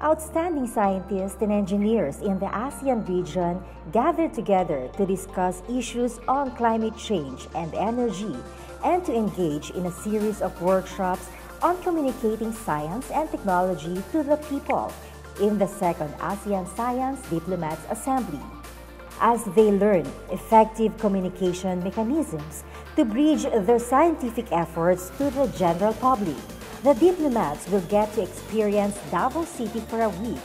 Outstanding scientists and engineers in the ASEAN region gathered together to discuss issues on climate change and energy and to engage in a series of workshops on communicating science and technology to the people in the second ASEAN Science Diplomats Assembly. As they learn effective communication mechanisms to bridge their scientific efforts to the general public, the diplomats will get to experience Davao City for a week.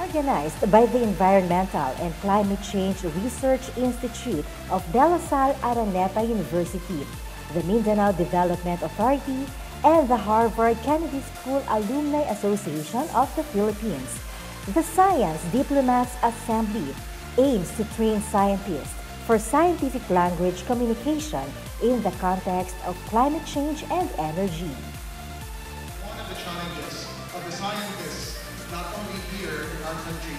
Organized by the Environmental and Climate Change Research Institute of De La Salle Araneta University, the Mindanao Development Authority, and the Harvard Kennedy School Alumni Association of the Philippines. The Science Diplomats Assembly aims to train scientists for scientific language communication in the context of climate change and energy. One of the challenges of the scientists, not only here in our country,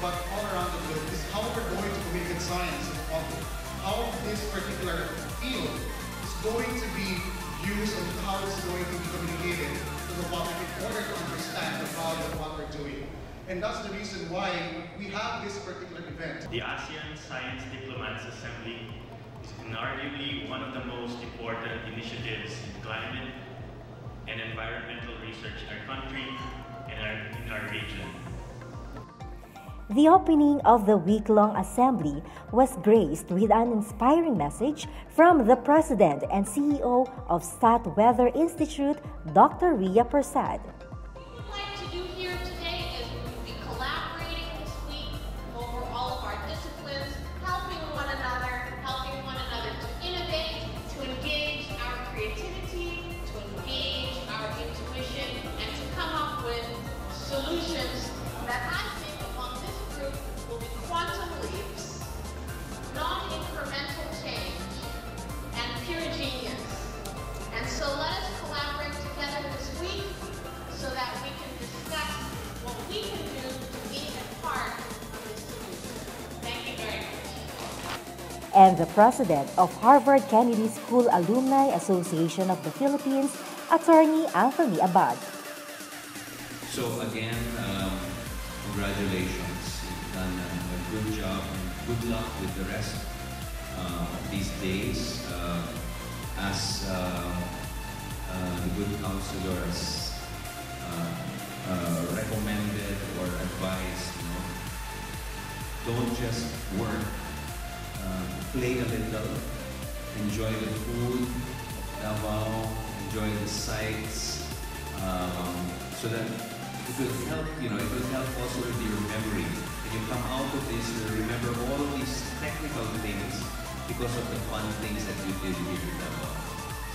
but all around the globe, is how we're going to communicate science to the public. How this particular field is going to be used and how it's going to be communicated to the public in order to understand the value of what we're doing. And that's the reason why we have this particular event. The ASEAN Science Diplomats Assembly is arguably one of the most important initiatives in climate and environmental research in our country and in our region. The opening of the week-long assembly was graced with an inspiring message from the President and CEO of Stat Weather Institute, Dr. Ria Persad. Solutions that I think among this group will be quantum leaps, non-incremental change, and pure genius. And so let us collaborate together this week so that we can discuss what we can do to be a part of this solution. Thank you very much. And the President of Harvard Kennedy School Alumni Association of the Philippines, Attorney Anthony Abad. So again, congratulations. You've done a good job and good luck with the rest of these days. As the good counselor has recommended or advised, don't just work, play a little, enjoy the food of Davao, enjoy the sights, so that it will help, it will help also with your memory. When you come out of this, you'll remember all of these technical things because of the fun things that you did here in Davao.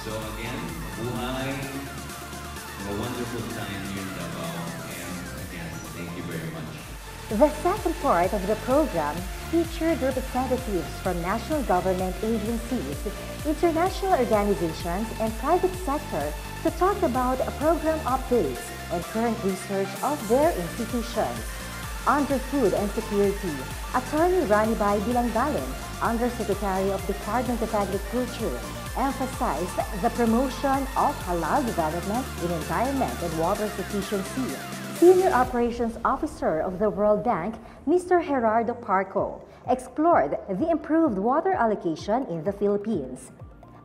So again, buhay, a wonderful time here in Davao, and again, thank you very much. The second part of the program featured representatives from national government agencies, international organizations, and private sector to talk about program updates and current research of their institutions. Under Food and Security, Attorney Ranibay Bilanggalan, Undersecretary of Department of Agriculture, emphasized the promotion of halal development in environment and water sufficiency. Senior Operations Officer of the World Bank, Mr. Gerardo Parco, explored the improved water allocation in the Philippines.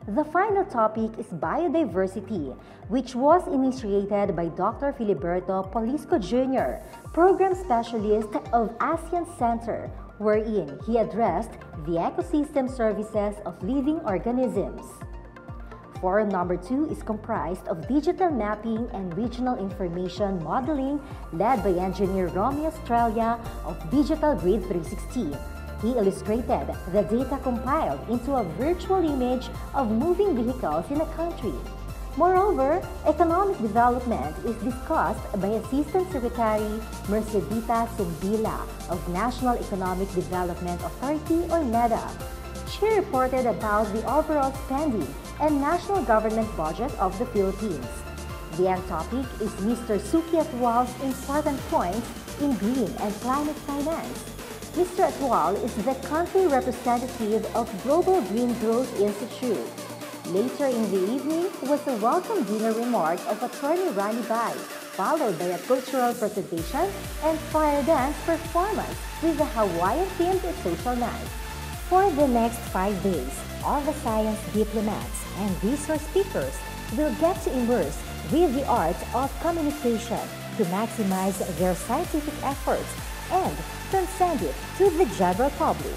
The final topic is biodiversity, which was initiated by Dr. Filiberto Polisco Jr., Program Specialist of ASEAN Center, wherein he addressed the ecosystem services of living organisms. Forum number 2 is comprised of digital mapping and regional information modeling led by engineer Romy Australia of Digital Grid 360. He illustrated the data compiled into a virtual image of moving vehicles in a country. Moreover, economic development is discussed by Assistant Secretary Mercedita Sumbila of National Economic Development Authority or NEDA. She reported about the overall spending and national government budget of the Philippines. The end topic is Mr. Suki Atual's important points in green and climate finance. Mr. Atwal is the country representative of Global Green Growth Institute. Later in the evening was a welcome dinner remark of Attorney Rani Bai, followed by a cultural presentation and fire dance performance with a Hawaiian-themed social night. For the next 5 days, all the science diplomats and resource speakers will get to immerse with the art of communication to maximize their scientific efforts and transcend it to the general public.